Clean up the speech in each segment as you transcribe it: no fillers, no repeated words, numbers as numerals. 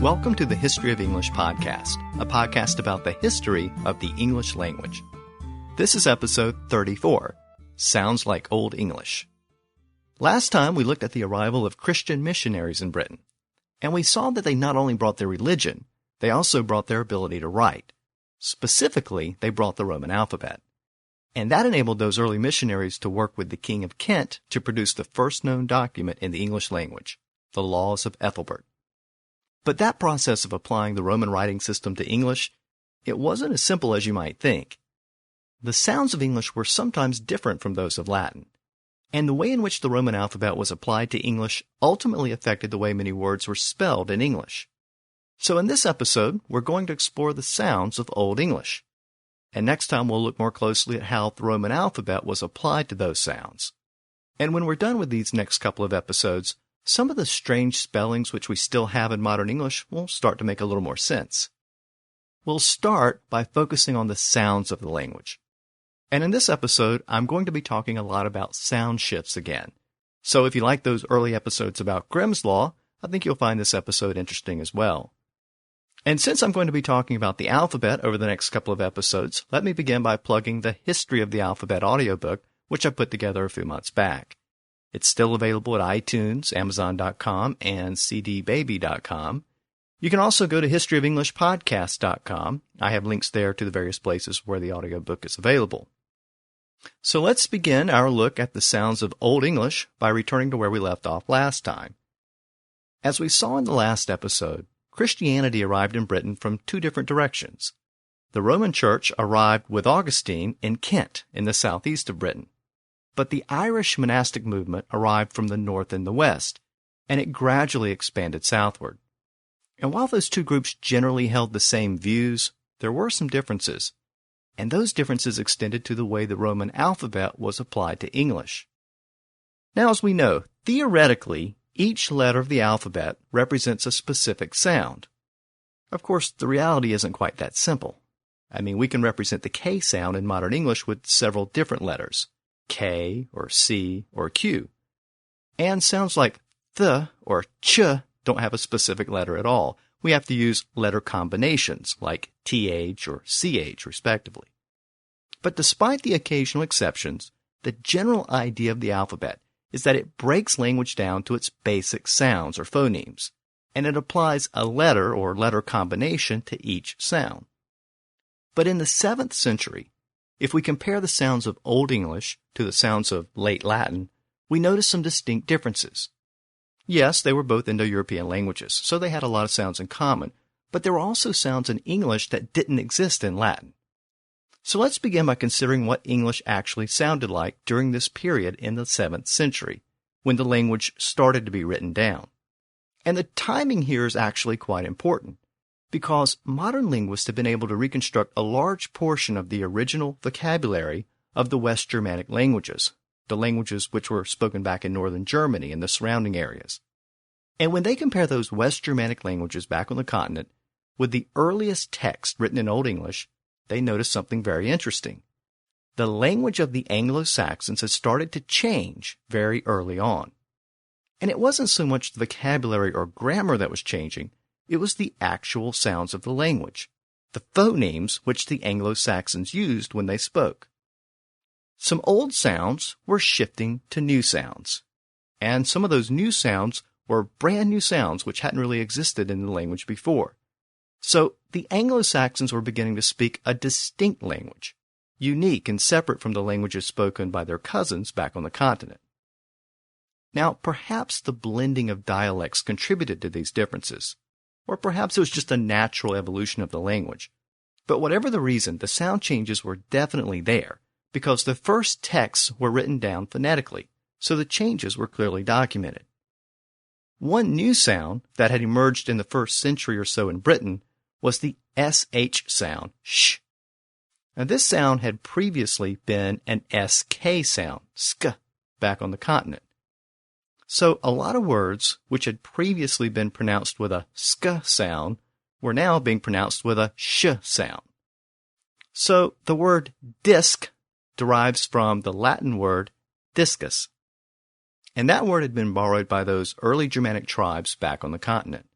Welcome to the History of English podcast, a podcast about the history of the English language. This is episode 34, Sounds Like Old English. Last time we looked at the arrival of Christian missionaries in Britain, and we saw that they not only brought their religion, they also brought their ability to write. Specifically, they brought the Roman alphabet. And that enabled those early missionaries to work with the King of Kent to produce the first known document in the English language, the Laws of Ethelbert. But that process of applying the Roman writing system to English, it wasn't as simple as you might think. The sounds of English were sometimes different from those of Latin, and the way in which the Roman alphabet was applied to English ultimately affected the way many words were spelled in English. So in this episode, we're going to explore the sounds of Old English. And next time we'll look more closely at how the Roman alphabet was applied to those sounds. And when we're done with these next couple of episodes, some of the strange spellings which we still have in modern English will start to make a little more sense. We'll start by focusing on the sounds of the language. And in this episode, I'm going to be talking a lot about sound shifts again. So if you like those early episodes about Grimm's Law, I think you'll find this episode interesting as well. And since I'm going to be talking about the alphabet over the next couple of episodes, let me begin by plugging the History of the Alphabet audiobook, which I put together a few months back. It's still available at iTunes, Amazon.com, and cdbaby.com. You can also go to historyofelenglishpodcast.com. I have links there to the various places where the audiobook is available. So let's begin our look at the sounds of Old English by returning to where we left off last time. As we saw in the last episode, Christianity arrived in Britain from two different directions. The Roman Church arrived with Augustine in Kent, in the southeast of Britain. But the Irish monastic movement arrived from the north and the west, and it gradually expanded southward. And while those two groups generally held the same views, there were some differences, and those differences extended to the way the Roman alphabet was applied to English. Now, as we know, theoretically, each letter of the alphabet represents a specific sound. Of course, the reality isn't quite that simple. I mean, we can represent the K sound in modern English with several different letters. K or C or Q. And sounds like th or ch don't have a specific letter at all. We have to use letter combinations like th or ch respectively. But despite the occasional exceptions, the general idea of the alphabet is that it breaks language down to its basic sounds or phonemes, and it applies a letter or letter combination to each sound. But in the 7th century, if we compare the sounds of Old English to the sounds of Late Latin, we notice some distinct differences. Yes, they were both Indo-European languages, so they had a lot of sounds in common, but there were also sounds in English that didn't exist in Latin. So let's begin by considering what English actually sounded like during this period in the 7th century, when the language started to be written down. And the timing here is actually quite important, because modern linguists have been able to reconstruct a large portion of the original vocabulary of the West Germanic languages, the languages which were spoken back in northern Germany and the surrounding areas. And when they compare those West Germanic languages back on the continent with the earliest text written in Old English, they notice something very interesting. The language of the Anglo-Saxons had started to change very early on. And it wasn't so much the vocabulary or grammar that was changing, it was the actual sounds of the language, the phonemes which the Anglo-Saxons used when they spoke. Some old sounds were shifting to new sounds, and some of those new sounds were brand new sounds which hadn't really existed in the language before. So the Anglo-Saxons were beginning to speak a distinct language, unique and separate from the languages spoken by their cousins back on the continent. Now, perhaps the blending of dialects contributed to these differences, or perhaps it was just a natural evolution of the language. But whatever the reason, the sound changes were definitely there, because the first texts were written down phonetically, so the changes were clearly documented. One new sound that had emerged in the first century or so in Britain was the sh sound, sh. Now this sound had previously been an sk sound, sk, back on the continent. So a lot of words which had previously been pronounced with a sk sound were now being pronounced with a sh sound. So the word disc derives from the Latin word discus. And that word had been borrowed by those early Germanic tribes back on the continent.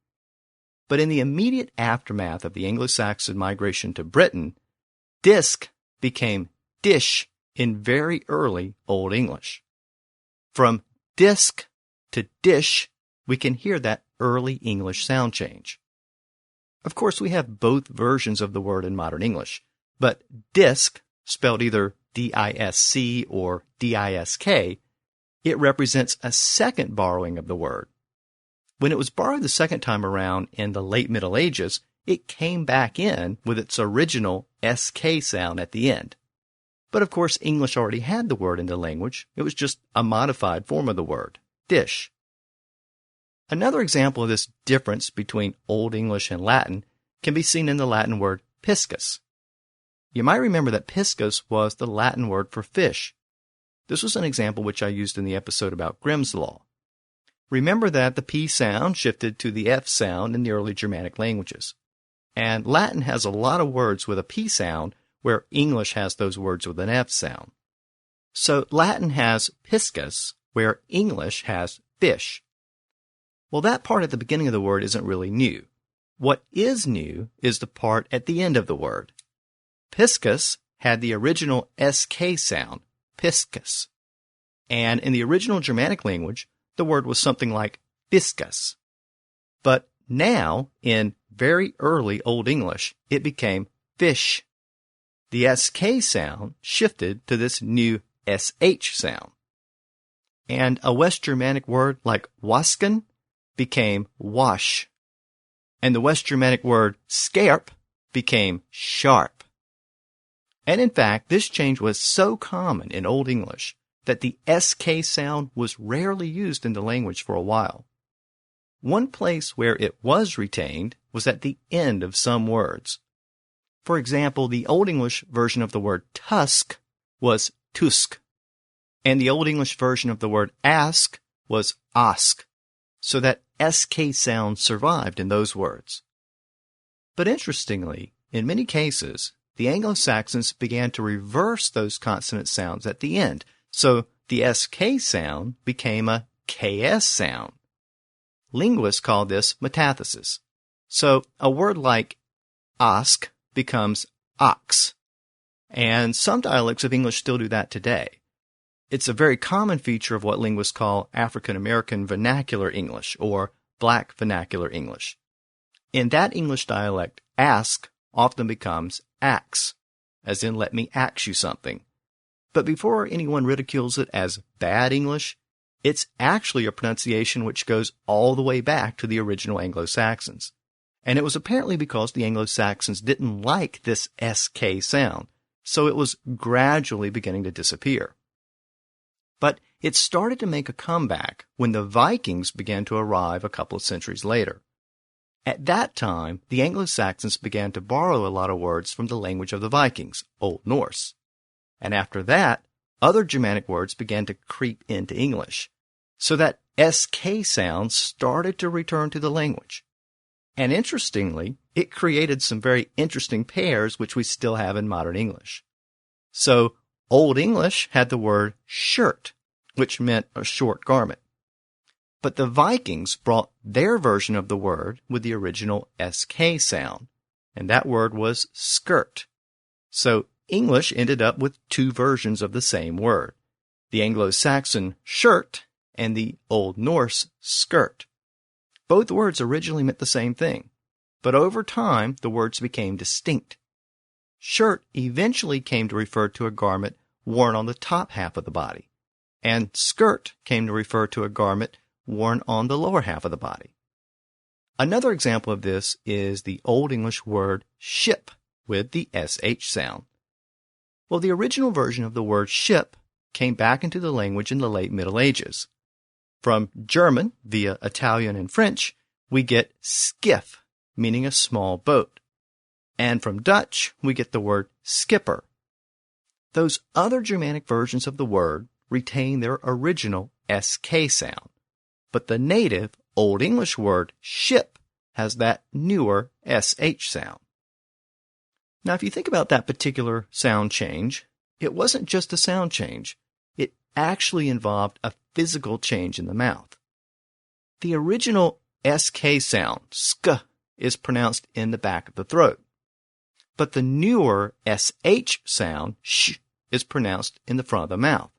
But in the immediate aftermath of the Anglo-Saxon migration to Britain, disc became dish in very early Old English. From disc to dish, we can hear that early English sound change. Of course, we have both versions of the word in modern English, but disc, spelled either D-I-S-C or D-I-S-K, it represents a second borrowing of the word. When it was borrowed the second time around in the late Middle Ages, it came back in with its original SK sound at the end. But of course, English already had the word in the language. It was just a modified form of the word, dish. Another example of this difference between Old English and Latin can be seen in the Latin word piscus. You might remember that piscus was the Latin word for fish. This was an example which I used in the episode about Grimm's Law. Remember that the P sound shifted to the F sound in the early Germanic languages. And Latin has a lot of words with a P sound where English has those words with an F sound. So Latin has piscus where English has fish. Well, that part at the beginning of the word isn't really new. What is new is the part at the end of the word. Piscus had the original SK sound, piscus. And in the original Germanic language, the word was something like fiscus. But now, in very early Old English, it became fish. The SK sound shifted to this new SH sound. And a West Germanic word like wasken became wash. And the West Germanic word scarp became sharp. And in fact, this change was so common in Old English that the SK sound was rarely used in the language for a while. One place where it was retained was at the end of some words. For example, the Old English version of the word tusk was tusk, and the Old English version of the word ask was ask, so that SK sound survived in those words. But interestingly, in many cases, the Anglo-Saxons began to reverse those consonant sounds at the end, so the SK sound became a KS sound. Linguists call this metathesis. So a word like ask becomes ox, and some dialects of English still do that today. It's a very common feature of what linguists call African American vernacular English or Black vernacular English. In that English dialect, ask often becomes ax, as in let me ax you something. But before anyone ridicules it as bad English, it's actually a pronunciation which goes all the way back to the original Anglo-Saxons. And it was apparently because the Anglo-Saxons didn't like this SK sound, so it was gradually beginning to disappear. But it started to make a comeback when the Vikings began to arrive a couple of centuries later. At that time, the Anglo-Saxons began to borrow a lot of words from the language of the Vikings, Old Norse. And after that, other Germanic words began to creep into English, so that SK sound started to return to the language. And interestingly, it created some very interesting pairs which we still have in modern English. So, Old English had the word shirt, which meant a short garment. But the Vikings brought their version of the word with the original SK sound, and that word was skirt. So English ended up with two versions of the same word, the Anglo-Saxon shirt and the Old Norse skirt. Both words originally meant the same thing, but over time the words became distinct. Shirt eventually came to refer to a garment worn on the top half of the body, and skirt came to refer to a garment worn on the lower half of the body. Another example of this is the Old English word ship with the SH sound. Well, the original version of the word ship came back into the language in the late Middle Ages. From German, via Italian and French, we get skiff, meaning a small boat. And from Dutch, we get the word skipper. Those other Germanic versions of the word retain their original SK sound, but the native Old English word ship has that newer SH sound. Now, if you think about that particular sound change, it wasn't just a sound change. It actually involved a physical change in the mouth. The original SK sound, sk, is pronounced in the back of the throat. But the newer sh sound, sh, is pronounced in the front of the mouth.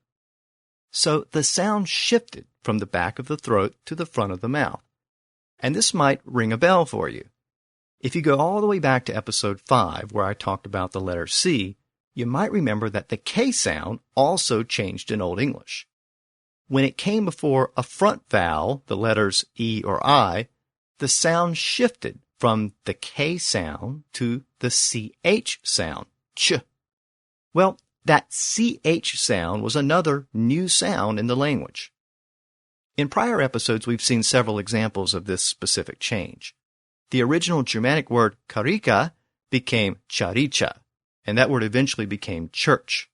So the sound shifted from the back of the throat to the front of the mouth. And this might ring a bell for you. If you go all the way back to episode 5, where I talked about the letter C, you might remember that the K sound also changed in Old English. When it came before a front vowel, the letters E or I, the sound shifted from the K sound to the CH sound, ch. Well, that CH sound was another new sound in the language. In prior episodes, we've seen several examples of this specific change. The original Germanic word karika became charicha, and that word eventually became church.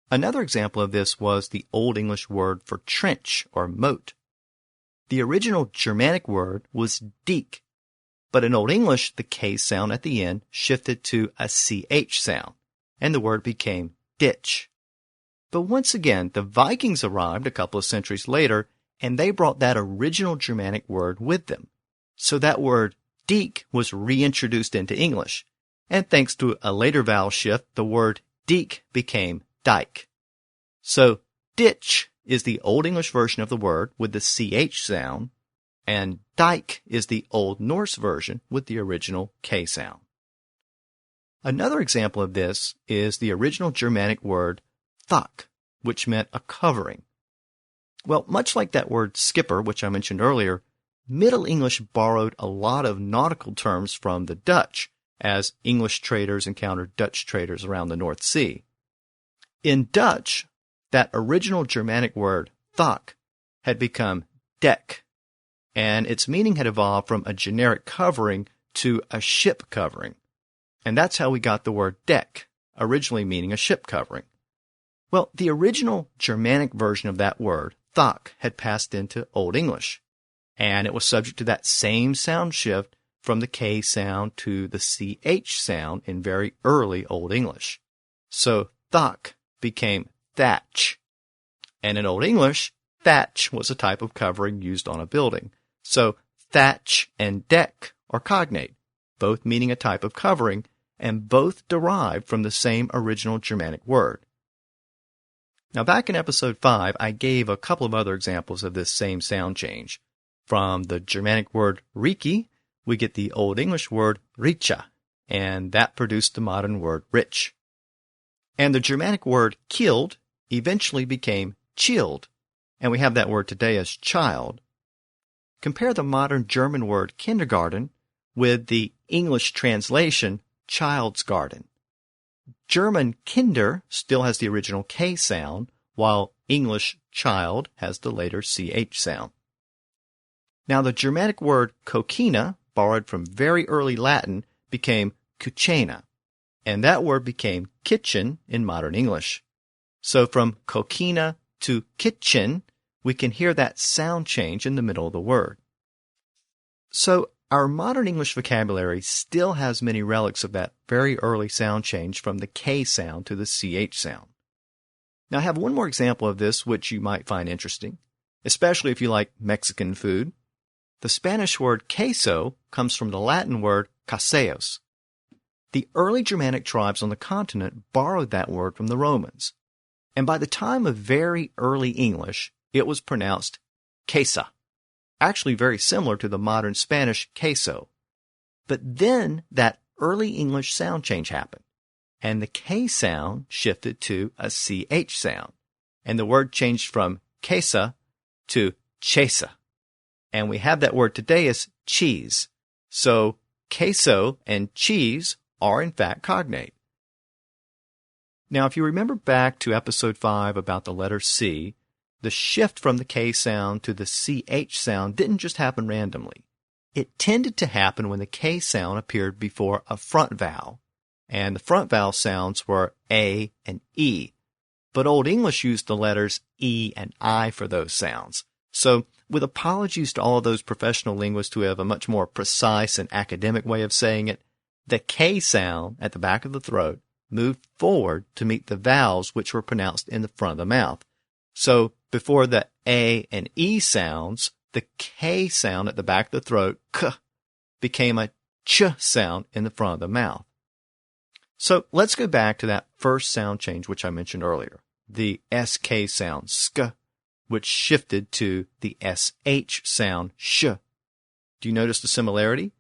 Another example of this was the Old English word for trench or moat. The original Germanic word was diek, but in Old English, the K sound at the end shifted to a CH sound, and the word became ditch. But once again, the Vikings arrived a couple of centuries later, and they brought that original Germanic word with them. So that word diek was reintroduced into English, and thanks to a later vowel shift, the word diek became dike. So ditch is the Old English version of the word with the CH sound, and dike is the Old Norse version with the original K sound. Another example of this is the original Germanic word thak, which meant a covering. Well, much like that word skipper, which I mentioned earlier, Middle English borrowed a lot of nautical terms from the Dutch, as English traders encountered Dutch traders around the North Sea. In Dutch, that original Germanic word thak had become dek, and its meaning had evolved from a generic covering to a ship covering. And that's how we got the word deck, originally meaning a ship covering. Well, the original Germanic version of that word, thak, had passed into Old English, and it was subject to that same sound shift from the K sound to the CH sound in very early Old English. So thak became thatch. And in Old English, thatch was a type of covering used on a building. So thatch and deck are cognate, both meaning a type of covering, and both derived from the same original Germanic word. Now, back in episode 5, I gave a couple of other examples of this same sound change. From the Germanic word riki, we get the Old English word richa, and that produced the modern word rich. And the Germanic word killed eventually became chilled, and we have that word today as child. Compare the modern German word kindergarten with the English translation child's garden. German Kinder still has the original K sound, while English child has the later CH sound. Now, the Germanic word coquina, borrowed from very early Latin, became cucina, and that word became kitchen in modern English. So from coquina to kitchen, we can hear that sound change in the middle of the word. So our modern English vocabulary still has many relics of that very early sound change from the K sound to the CH sound. Now, I have one more example of this which you might find interesting, especially if you like Mexican food. The Spanish word queso comes from the Latin word caseos. The early Germanic tribes on the continent borrowed that word from the Romans, and by the time of very early English, it was pronounced quesa, actually very similar to the modern Spanish queso. But then that early English sound change happened, and the K sound shifted to a CH sound, and the word changed from quesa to chesa. And we have that word today as cheese. So queso and cheese are in fact cognate. Now, if you remember back to episode 5 about the letter C, the shift from the K sound to the CH sound didn't just happen randomly. It tended to happen when the K sound appeared before a front vowel, and the front vowel sounds were A and E. But Old English used the letters E and I for those sounds. So, with apologies to all of those professional linguists who have a much more precise and academic way of saying it, the K sound at the back of the throat moved forward to meet the vowels which were pronounced in the front of the mouth. So, before the A and E sounds, the K sound at the back of the throat, k, became a ch sound in the front of the mouth. So let's go back to that first sound change which I mentioned earlier, the sk sound, sk, which shifted to the sh sound, sh. Do you notice the similarity?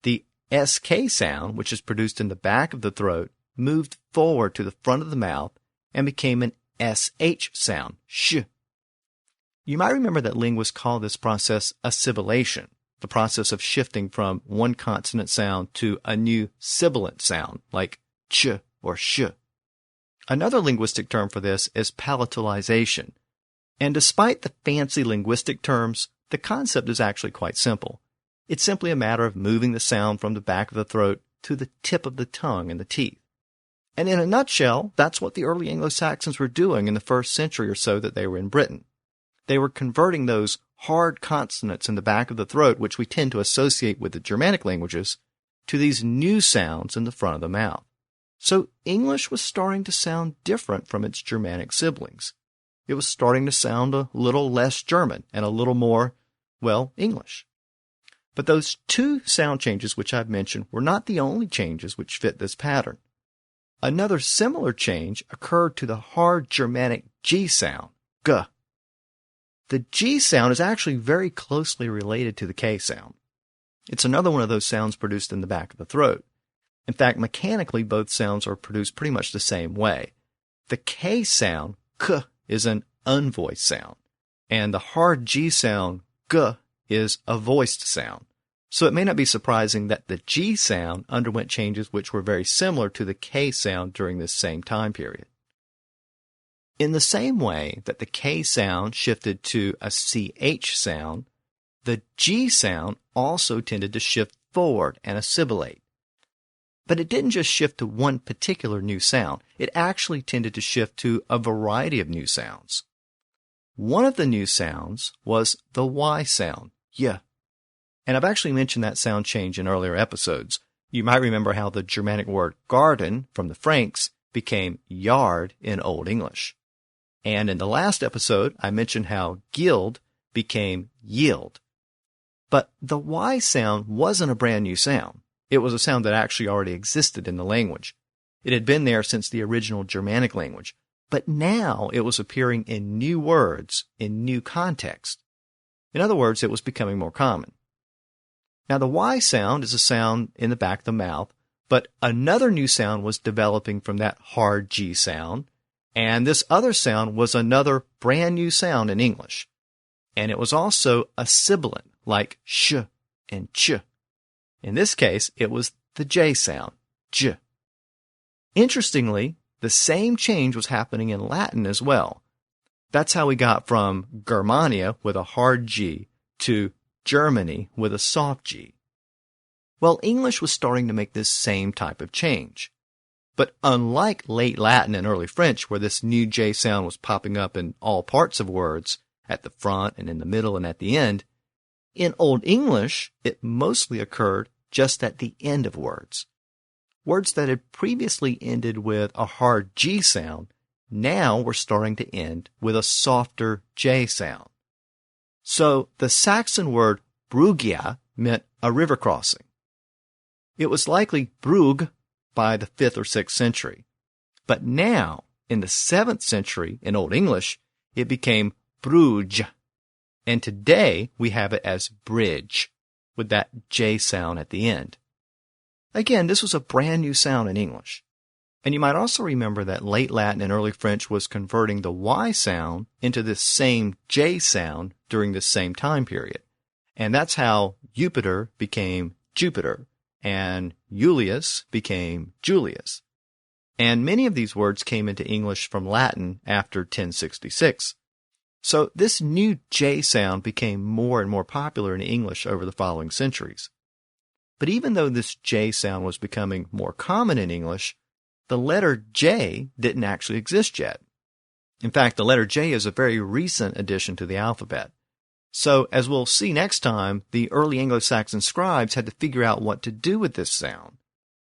The sk sound, which is produced in the back of the throat, moved forward to the front of the mouth and became an sh sound, sh. You might remember that linguists call this process assimilation, the process of shifting from one consonant sound to a new sibilant sound, like ch or sh. Another linguistic term for this is palatalization. And despite the fancy linguistic terms, the concept is actually quite simple. It's simply a matter of moving the sound from the back of the throat to the tip of the tongue and the teeth. And in a nutshell, that's what the early Anglo-Saxons were doing in the first century or so that they were in Britain. They were converting those hard consonants in the back of the throat, which we tend to associate with the Germanic languages, to these new sounds in the front of the mouth. So English was starting to sound different from its Germanic siblings. It was starting to sound a little less German and a little more, well, English. But those two sound changes which I've mentioned were not the only changes which fit this pattern. Another similar change occurred to the hard Germanic G sound, g. The G sound is actually very closely related to the K sound. It's another one of those sounds produced in the back of the throat. In fact, mechanically, both sounds are produced pretty much the same way. The K sound, k, is an unvoiced sound, and the hard G sound, g, is a voiced sound. So it may not be surprising that the G sound underwent changes which were very similar to the K sound during this same time period. In the same way that the K sound shifted to a CH sound, the G sound also tended to shift forward and assimilate. But it didn't just shift to one particular new sound. It actually tended to shift to a variety of new sounds. One of the new sounds was the Y sound, y. And I've actually mentioned that sound change in earlier episodes. You might remember how the Germanic word garden from the Franks became yard in Old English. And in the last episode, I mentioned how guild became yield. But the Y sound wasn't a brand new sound. It was a sound that actually already existed in the language. It had been there since the original Germanic language. But now it was appearing in new words, in new context. In other words, it was becoming more common. Now, the Y sound is a sound in the back of the mouth, but another new sound was developing from that hard G sound, and this other sound was another brand new sound in English. And it was also a sibilant, like sh and ch. In this case, it was the J sound, j. Interestingly, the same change was happening in Latin as well. That's how we got from Germania with a hard G to Germany with a soft G. Well, English was starting to make this same type of change. But unlike late Latin and early French, where this new J sound was popping up in all parts of words, at the front and in the middle and at the end, in Old English, it mostly occurred just at the end of words. Words that had previously ended with a hard G sound now were starting to end with a softer J sound. So the Saxon word brugia meant a river crossing. It was likely Brug by the 5th or 6th century. But now, in the 7th century in Old English, it became Bruge. And today we have it as bridge, with that J sound at the end. Again, this was a brand new sound in English. And you might also remember that late Latin and early French was converting the Y sound into this same J sound during this same time period. And that's how Jupiter became Jupiter, and Julius became Julius. And many of these words came into English from Latin after 1066. So this new J sound became more and more popular in English over the following centuries. But even though this J sound was becoming more common in English, the letter J didn't actually exist yet. In fact, the letter J is a very recent addition to the alphabet. So, as we'll see next time, the early Anglo-Saxon scribes had to figure out what to do with this sound.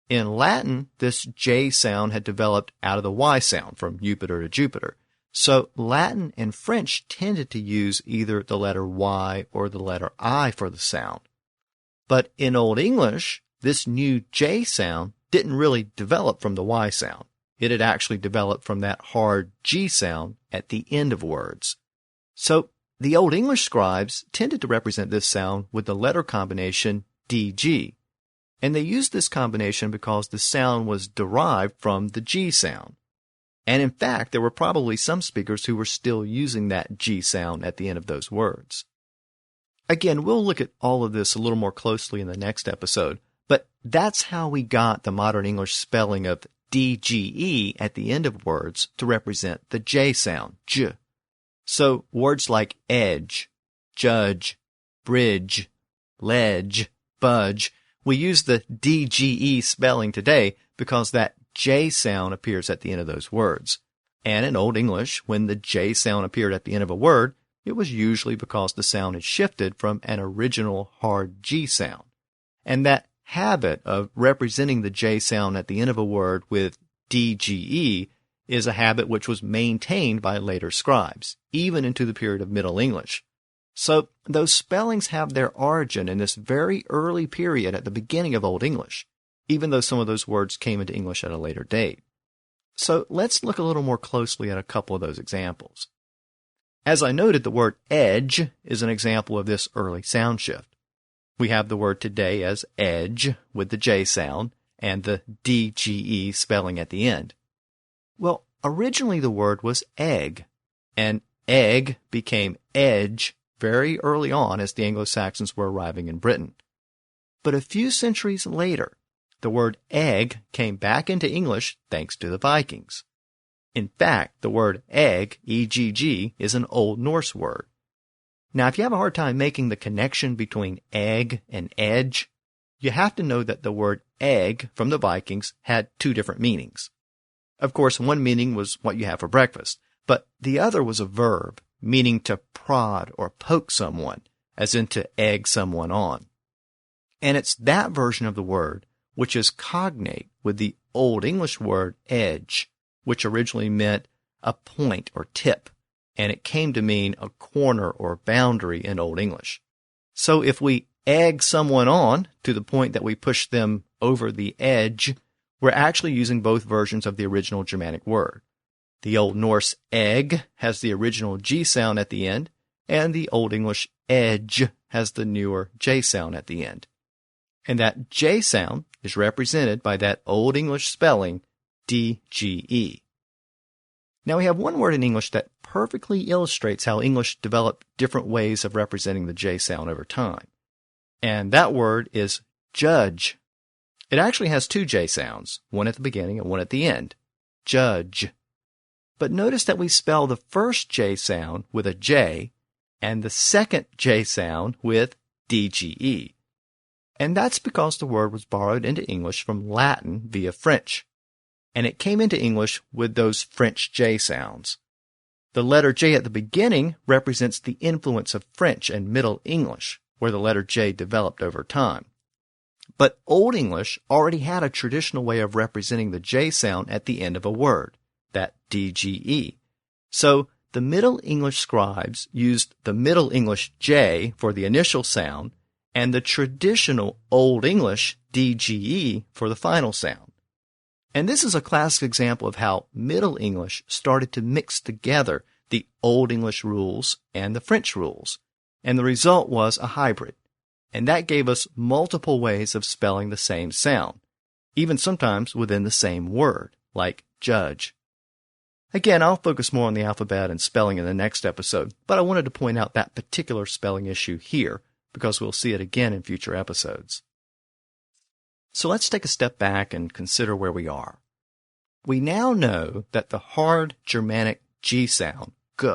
In Latin, this J sound had developed out of the Y sound from Jupiter to Jupiter. So Latin and French tended to use either the letter Y or the letter I for the sound. But in Old English, this new J sound didn't really develop from the Y sound. It had actually developed from that hard G sound at the end of words. So the Old English scribes tended to represent this sound with the letter combination DG. And they used this combination because the sound was derived from the G sound. And in fact, there were probably some speakers who were still using that G sound at the end of those words. Again, we'll look at all of this a little more closely in the next episode, but that's how we got the modern English spelling of DGE at the end of words to represent the J sound, J. So words like edge, judge, bridge, ledge, budge, we use the DGE spelling today because that J sound appears at the end of those words. And in Old English, when the J sound appeared at the end of a word, it was usually because the sound had shifted from an original hard G sound. And that habit of representing the J sound at the end of a word with DGE is a habit which was maintained by later scribes, even into the period of Middle English. So those spellings have their origin in this very early period at the beginning of Old English, even though some of those words came into English at a later date. So let's look a little more closely at a couple of those examples. As I noted, the word edge is an example of this early sound shift. We have the word today as edge with the J sound and the DGE spelling at the end. Well, originally the word was egg, and egg became edge very early on as the Anglo-Saxons were arriving in Britain. But a few centuries later, the word egg came back into English thanks to the Vikings. In fact, the word egg, E-G-G, is an Old Norse word. Now, if you have a hard time making the connection between egg and edge, you have to know that the word egg from the Vikings had two different meanings. Of course, one meaning was what you have for breakfast, but the other was a verb, meaning to prod or poke someone, as in to egg someone on. And it's that version of the word which is cognate with the Old English word edge, which originally meant a point or tip, and it came to mean a corner or boundary in Old English. So if we egg someone on to the point that we push them over the edge, we're actually using both versions of the original Germanic word. The Old Norse egg has the original G sound at the end, and the Old English edge has the newer J sound at the end. And that J sound is represented by that Old English spelling DGE. Now we have one word in English that perfectly illustrates how English developed different ways of representing the J sound over time. And that word is judge. It actually has two J sounds, one at the beginning and one at the end. Judge. But notice that we spell the first J sound with a J and the second J sound with DGE. And that's because the word was borrowed into English from Latin via French. And it came into English with those French J sounds. The letter J at the beginning represents the influence of French and Middle English, where the letter J developed over time. But Old English already had a traditional way of representing the J sound at the end of a word, that DGE. So the Middle English scribes used the Middle English J for the initial sound and the traditional Old English DGE for the final sound. And this is a classic example of how Middle English started to mix together the Old English rules and the French rules. And the result was a hybrid. And that gave us multiple ways of spelling the same sound, even sometimes within the same word, like judge. Again, I'll focus more on the alphabet and spelling in the next episode, but I wanted to point out that particular spelling issue here because we'll see it again in future episodes. So let's take a step back and consider where we are. We now know that the hard Germanic G sound, G,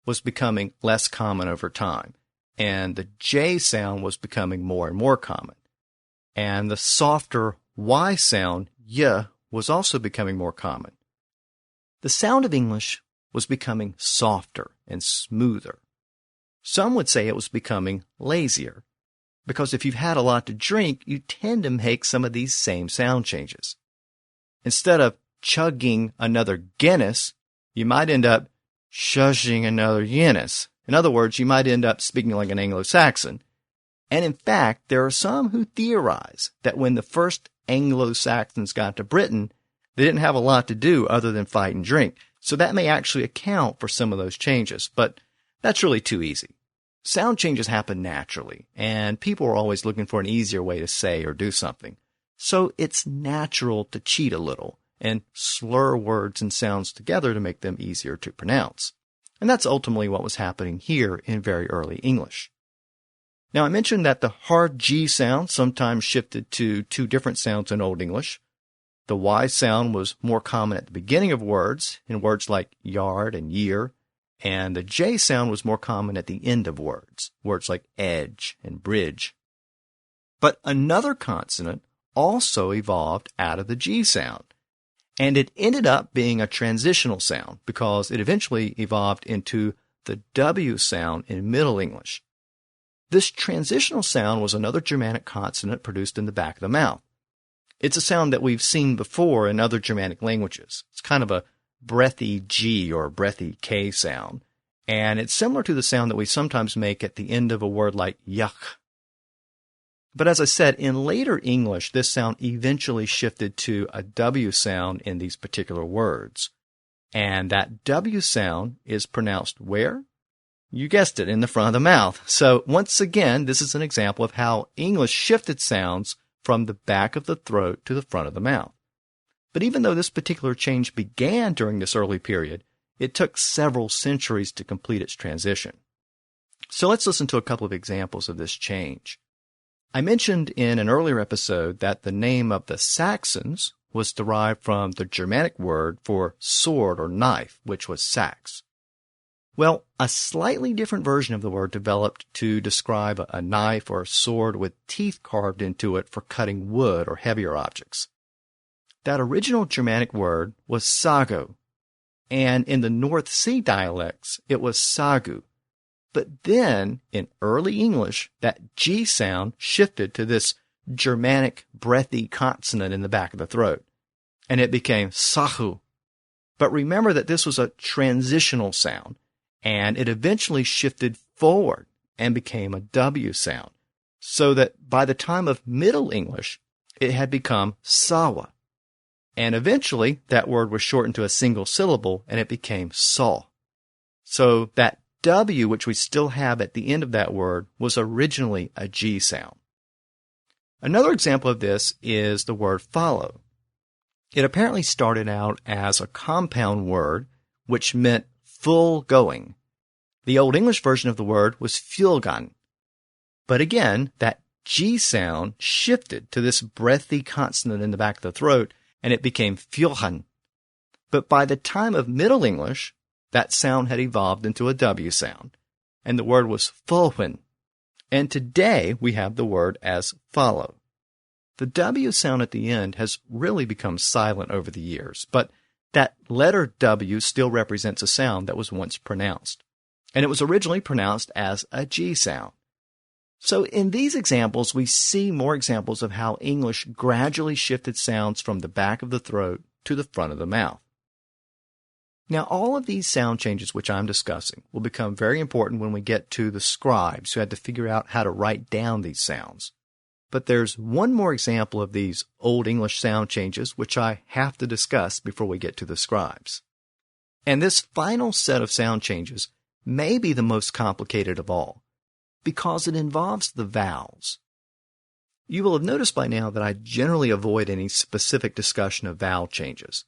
was becoming less common over time, and the J sound was becoming more and more common. And the softer Y sound, Y, was also becoming more common. The sound of English was becoming softer and smoother. Some would say it was becoming lazier, because if you've had a lot to drink, you tend to make some of these same sound changes. Instead of chugging another Guinness, you might end up shushing another Guinness. In other words, you might end up speaking like an Anglo-Saxon. And in fact, there are some who theorize that when the first Anglo-Saxons got to Britain, they didn't have a lot to do other than fight and drink. So that may actually account for some of those changes, but that's really too easy. Sound changes happen naturally, and people are always looking for an easier way to say or do something. So it's natural to cheat a little and slur words and sounds together to make them easier to pronounce. And that's ultimately what was happening here in very early English. Now, I mentioned that the hard G sound sometimes shifted to two different sounds in Old English. The Y sound was more common at the beginning of words, in words like yard and year, and the J sound was more common at the end of words, words like edge and bridge. But another consonant also evolved out of the G sound, and it ended up being a transitional sound because it eventually evolved into the W sound in Middle English. This transitional sound was another Germanic consonant produced in the back of the mouth. It's a sound that we've seen before in other Germanic languages. It's kind of a breathy G or breathy K sound, and it's similar to the sound that we sometimes make at the end of a word like yuck. But as I said, in later English, this sound eventually shifted to a W sound in these particular words. And that W sound is pronounced where? You guessed it, in the front of the mouth. So once again, this is an example of how English shifted sounds from the back of the throat to the front of the mouth. But even though this particular change began during this early period, it took several centuries to complete its transition. So let's listen to a couple of examples of this change. I mentioned in an earlier episode that the name of the Saxons was derived from the Germanic word for sword or knife, which was sax. Well, a slightly different version of the word developed to describe a knife or a sword with teeth carved into it for cutting wood or heavier objects. That original Germanic word was sago, and in the North Sea dialects, it was sagu. But then, in early English, that G sound shifted to this Germanic breathy consonant in the back of the throat, and it became sahu. But remember that this was a transitional sound, and it eventually shifted forward and became a W sound, so that by the time of Middle English, it had become sawa. And eventually, that word was shortened to a single syllable, and it became saw. So that W, which we still have at the end of that word, was originally a G sound. Another example of this is the word follow. It apparently started out as a compound word, which meant full going. The Old English version of the word was fjulgan. But again, that G sound shifted to this breathy consonant in the back of the throat, and it became fjulhan. But by the time of Middle English, that sound had evolved into a W sound, and the word was fulwhin. And today we have the word as follow. The W sound at the end has really become silent over the years, but that letter W still represents a sound that was once pronounced, and it was originally pronounced as a G sound. So in these examples, we see more examples of how English gradually shifted sounds from the back of the throat to the front of the mouth. Now, all of these sound changes which I'm discussing will become very important when we get to the scribes who had to figure out how to write down these sounds. But there's one more example of these Old English sound changes which I have to discuss before we get to the scribes. And this final set of sound changes may be the most complicated of all, because it involves the vowels. You will have noticed by now that I generally avoid any specific discussion of vowel changes.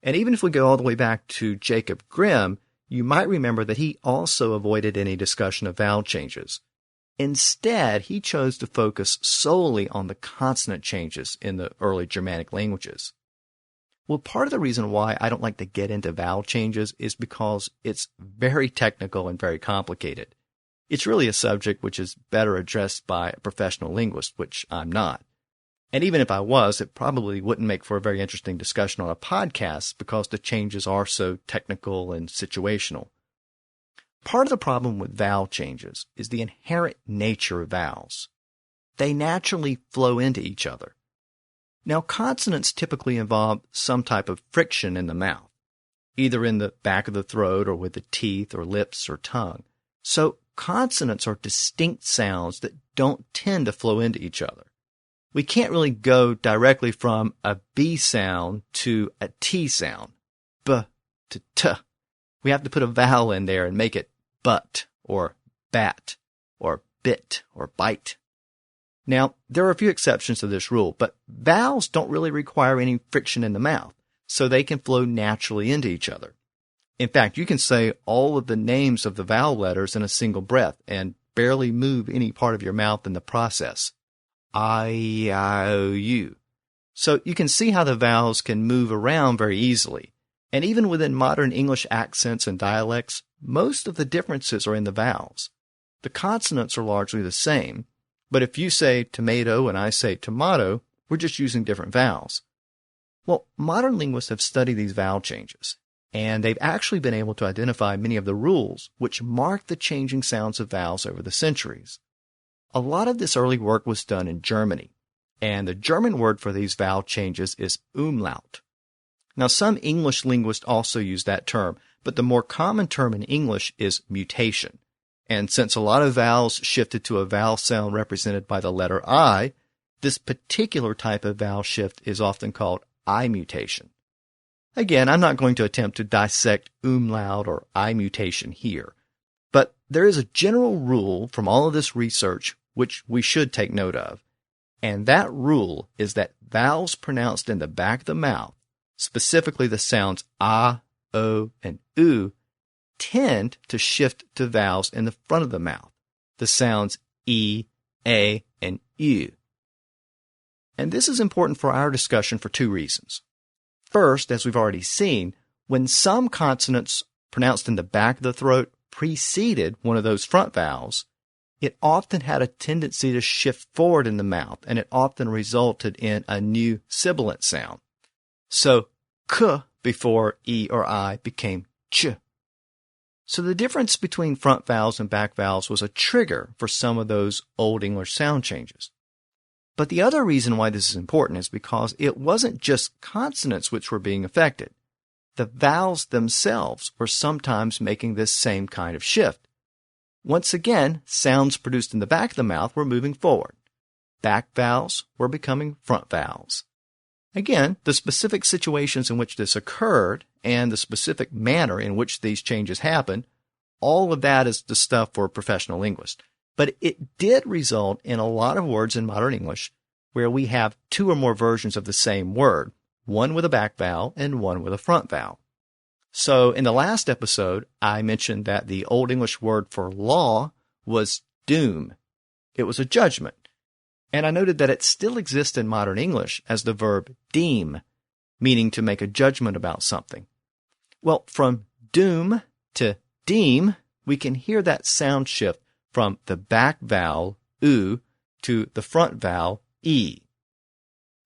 And even if we go all the way back to Jacob Grimm, you might remember that he also avoided any discussion of vowel changes. Instead, he chose to focus solely on the consonant changes in the early Germanic languages. Well, part of the reason why I don't like to get into vowel changes is because it's very technical and very complicated. It's really a subject which is better addressed by a professional linguist, which I'm not. And even if I was, it probably wouldn't make for a very interesting discussion on a podcast because the changes are so technical and situational. Part of the problem with vowel changes is the inherent nature of vowels. They naturally flow into each other. Now, consonants typically involve some type of friction in the mouth, either in the back of the throat or with the teeth or lips or tongue. So consonants are distinct sounds that don't tend to flow into each other. We can't really go directly from a B sound to a T sound, B to T. We have to put a vowel in there and make it but or bat or bit or bite. Now, there are a few exceptions to this rule, but vowels don't really require any friction in the mouth, so they can flow naturally into each other. In fact, you can say all of the names of the vowel letters in a single breath and barely move any part of your mouth in the process. I, O, U. So you can see how the vowels can move around very easily. And even within modern English accents and dialects, most of the differences are in the vowels. The consonants are largely the same, but if you say tomato and I say tomato, we're just using different vowels. Well, modern linguists have studied these vowel changes, and they've actually been able to identify many of the rules which mark the changing sounds of vowels over the centuries. A lot of this early work was done in Germany, and the German word for these vowel changes is umlaut. Now, some English linguists also use that term, but the more common term in English is mutation. And since a lot of vowels shifted to a vowel sound represented by the letter I, this particular type of vowel shift is often called I mutation. Again, I'm not going to attempt to dissect umlaut or I mutation here, but there is a general rule from all of this research which we should take note of, and that rule is that vowels pronounced in the back of the mouth, specifically the sounds ah, o, and u, tend to shift to vowels in the front of the mouth, the sounds e, a, and u. And this is important for our discussion for two reasons. First, as we've already seen, when some consonants pronounced in the back of the throat preceded one of those front vowels, it often had a tendency to shift forward in the mouth, and it often resulted in a new sibilant sound. So, k before e or I became ch. So the difference between front vowels and back vowels was a trigger for some of those Old English sound changes. But the other reason why this is important is because it wasn't just consonants which were being affected. The vowels themselves were sometimes making this same kind of shift. Once again, sounds produced in the back of the mouth were moving forward. Back vowels were becoming front vowels. Again, the specific situations in which this occurred and the specific manner in which these changes happened, all of that is the stuff for professional linguists. But it did result in a lot of words in modern English where we have two or more versions of the same word, one with a back vowel and one with a front vowel. So in the last episode, I mentioned that the Old English word for law was doom. It was a judgment. And I noted that it still exists in modern English as the verb deem, meaning to make a judgment about something. Well, from doom to deem, we can hear that sound shift from the back vowel, oo, to the front vowel, e.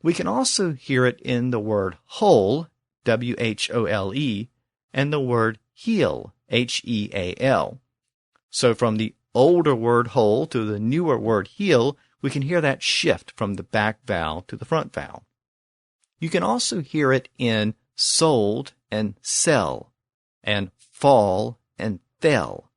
We can also hear it in the word whole, W-H-O-L-E, and the word heel, H-E-A-L. So from the older word whole to the newer word heel, we can hear that shift from the back vowel to the front vowel. You can also hear it in sold and sell, and fall and fell.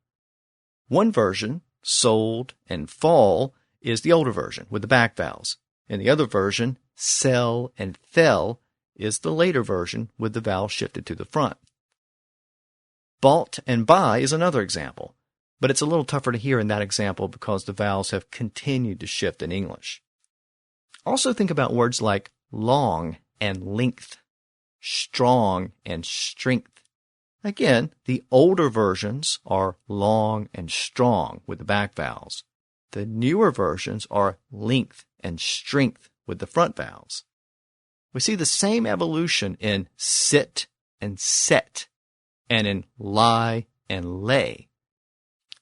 One version, sold and fall, is the older version with the back vowels. In the other version, sell and fell, is the later version with the vowel shifted to the front. Bought and buy is another example, but it's a little tougher to hear in that example because the vowels have continued to shift in English. Also think about words like long and length, strong and strength. Again, the older versions are long and strong with the back vowels. The newer versions are length and strength with the front vowels. We see the same evolution in sit and set, and in lie and lay.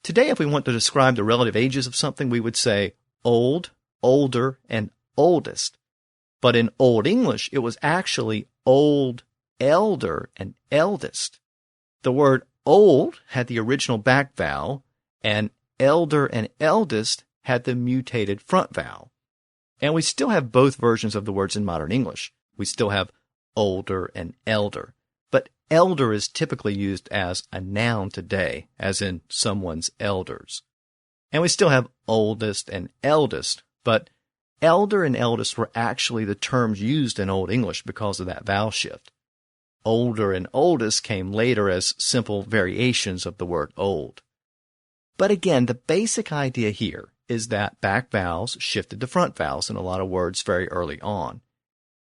Today, if we want to describe the relative ages of something, we would say old, older, and oldest. But in Old English, it was actually old, elder, and eldest. The word old had the original back vowel, and elder and eldest had the mutated front vowel. And we still have both versions of the words in modern English. We still have older and elder. But elder is typically used as a noun today, as in someone's elders. And we still have oldest and eldest, but elder and eldest were actually the terms used in Old English because of that vowel shift. Older and oldest came later as simple variations of the word old. But again, the basic idea here is that back vowels shifted to front vowels in a lot of words very early on.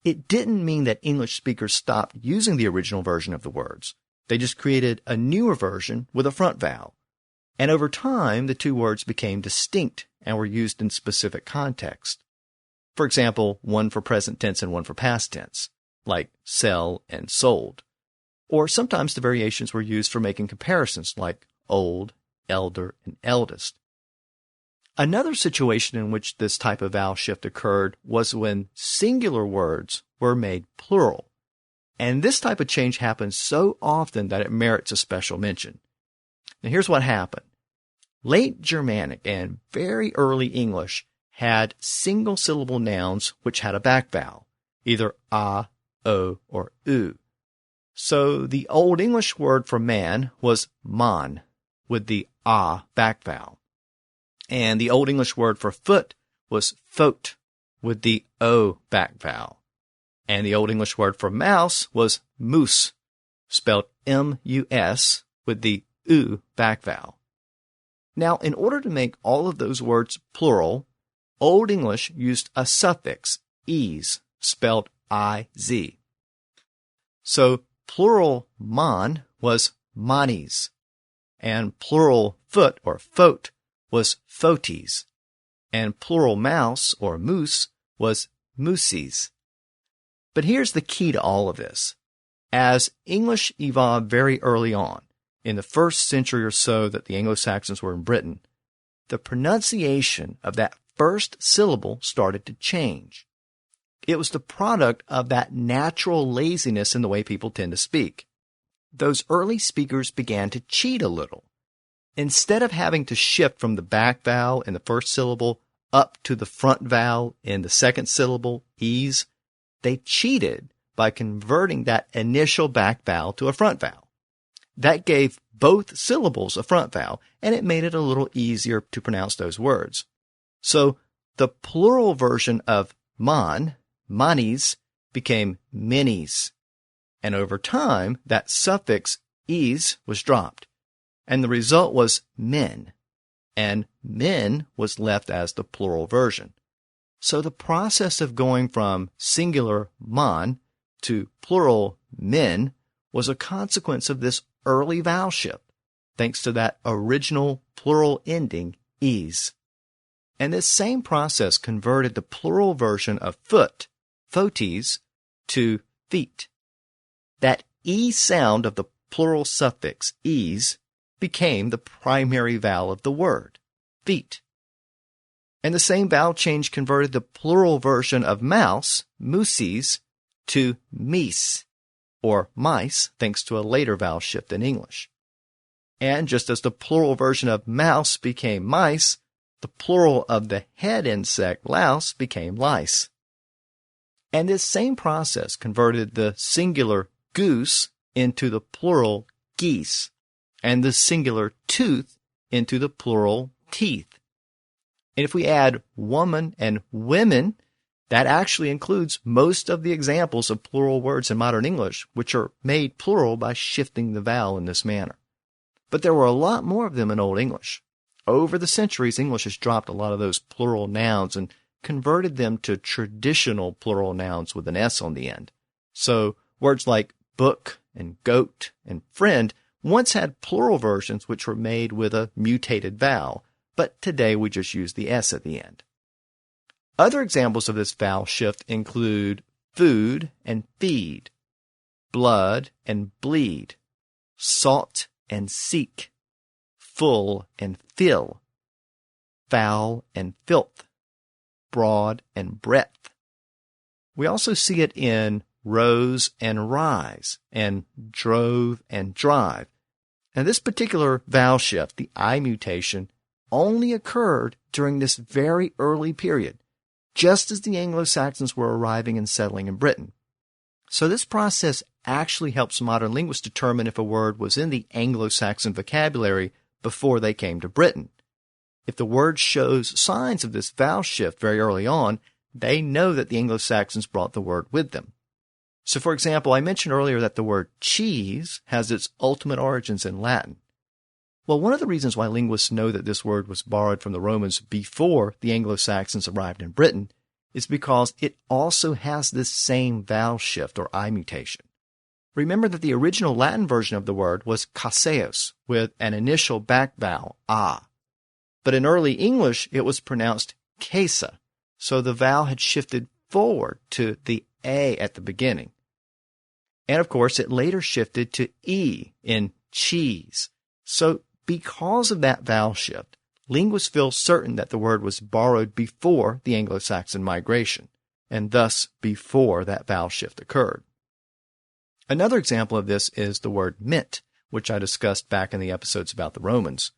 It didn't mean that English speakers stopped using the original version of the words. They just created a newer version with a front vowel. And over time, the two words became distinct and were used in specific contexts. For example, one for present tense and one for past tense, like sell and sold. Or sometimes the variations were used for making comparisons, like old, elder, and eldest. Another situation in which this type of vowel shift occurred was when singular words were made plural. And this type of change happens so often that it merits a special mention. Now here's what happened. Late Germanic and very early English had single-syllable nouns which had a back vowel, either a, o, or u. So the Old English word for man was man, with the a back vowel. And the Old English word for foot was foot, with the o back vowel. And the Old English word for mouse was moose, spelled M-U-S, with the u back vowel. Now, in order to make all of those words plural, Old English used a suffix, "-ese", spelled I-Z. So, plural man was manes, and plural foot or fote was fotes, and plural mouse or moose was mooses. But here's the key to all of this. As English evolved very early on, in the first century or so that the Anglo-Saxons were in Britain, the pronunciation of that first syllable started to change. It was the product of that natural laziness in the way people tend to speak. Those early speakers began to cheat a little. Instead of having to shift from the back vowel in the first syllable up to the front vowel in the second syllable, ease, they cheated by converting that initial back vowel to a front vowel. That gave both syllables a front vowel, and it made it a little easier to pronounce those words. So the plural version of man, manes, became minis. And over time, that suffix "-ese" was dropped. And the result was men. And men was left as the plural version. So the process of going from singular man to plural men was a consequence of this early vowel shift, thanks to that original plural ending, "-ese". And this same process converted the plural version of foot, fotes, to feet. That "e" sound of the plural suffix, "-ese", became the primary vowel of the word, feet. And the same vowel change converted the plural version of mouse, mooses, to meese, or mice, thanks to a later vowel shift in English. And just as the plural version of mouse became mice, the plural of the head insect, louse, became lice. And this same process converted the singular goose into the plural geese, and the singular tooth into the plural teeth. And if we add woman and women, that actually includes most of the examples of plural words in modern English, which are made plural by shifting the vowel in this manner. But there were a lot more of them in Old English. Over the centuries, English has dropped a lot of those plural nouns and converted them to traditional plural nouns with an S on the end. So words like book and goat and friend once had plural versions which were made with a mutated vowel, but today we just use the S at the end. Other examples of this vowel shift include food and feed, blood and bleed, sought and seek, full and fill, foul and filth, broad and breadth. We also see it in rose and rise, and drove and drive. Now, this particular vowel shift, the I mutation, only occurred during this very early period, just as the Anglo-Saxons were arriving and settling in Britain. So this process actually helps modern linguists determine if a word was in the Anglo-Saxon vocabulary before they came to Britain. If the word shows signs of this vowel shift very early on, they know that the Anglo-Saxons brought the word with them. So, for example, I mentioned earlier that the word cheese has its ultimate origins in Latin. Well, one of the reasons why linguists know that this word was borrowed from the Romans before the Anglo-Saxons arrived in Britain is because it also has this same vowel shift or I mutation. Remember that the original Latin version of the word was caseos, with an initial back vowel, ah. But in early English, it was pronounced casa, so the vowel had shifted forward to the a at the beginning. And of course, it later shifted to e in cheese. So because of that vowel shift, linguists feel certain that the word was borrowed before the Anglo-Saxon migration, and thus before that vowel shift occurred. Another example of this is the word mint, which I discussed back in the episodes about the Romans.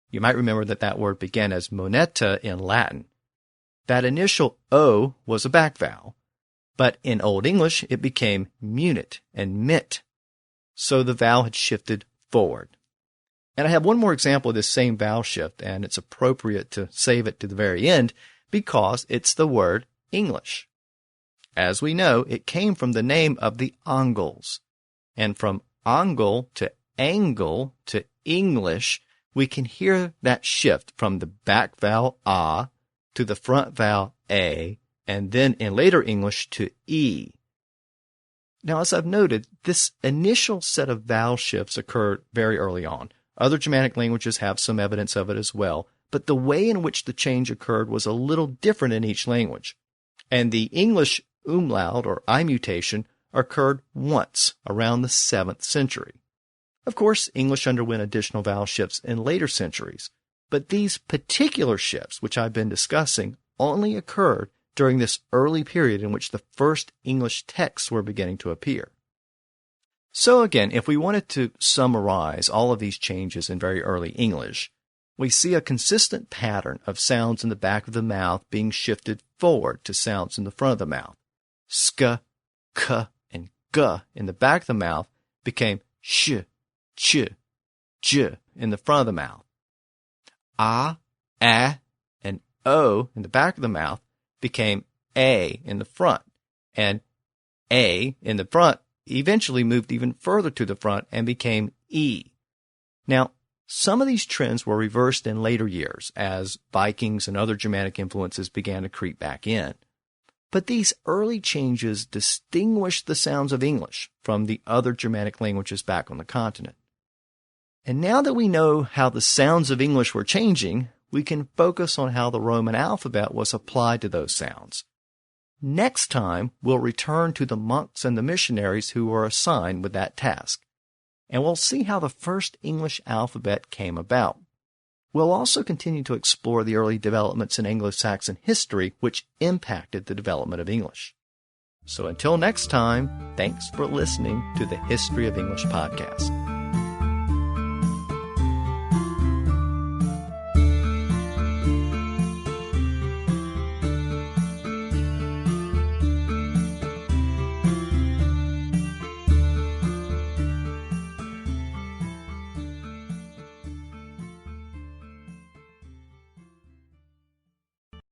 You might remember that that word began as moneta in Latin. That initial O was a back vowel, but in Old English it became munit and mint, so the vowel had shifted forward. And I have one more example of this same vowel shift, and it's appropriate to save it to the very end because it's the word English. As we know, it came from the name of the Angles. And from Angle to Angle to English, we can hear that shift from the back vowel A to the front vowel A, and then in later English to E. Now, as I've noted, this initial set of vowel shifts occurred very early on. Other Germanic languages have some evidence of it as well, but the way in which the change occurred was a little different in each language. And the English umlaut or I mutation occurred once around the 7th century. Of course, English underwent additional vowel shifts in later centuries, but these particular shifts, which I've been discussing, only occurred during this early period in which the first English texts were beginning to appear. So again, if we wanted to summarize all of these changes in very early English, we see a consistent pattern of sounds in the back of the mouth being shifted forward to sounds in the front of the mouth. Sk, k, and g in the back of the mouth became sh, ch, j in the front of the mouth. A, and o in the back of the mouth became a in the front, and a in the front eventually moved even further to the front and became E. Now, some of these trends were reversed in later years as Vikings and other Germanic influences began to creep back in. But these early changes distinguished the sounds of English from the other Germanic languages back on the continent. And now that we know how the sounds of English were changing, we can focus on how the Roman alphabet was applied to those sounds. Next time, we'll return to the monks and the missionaries who were assigned with that task, and we'll see how the first English alphabet came about. We'll also continue to explore the early developments in Anglo-Saxon history which impacted the development of English. So until next time, thanks for listening to the History of English podcast.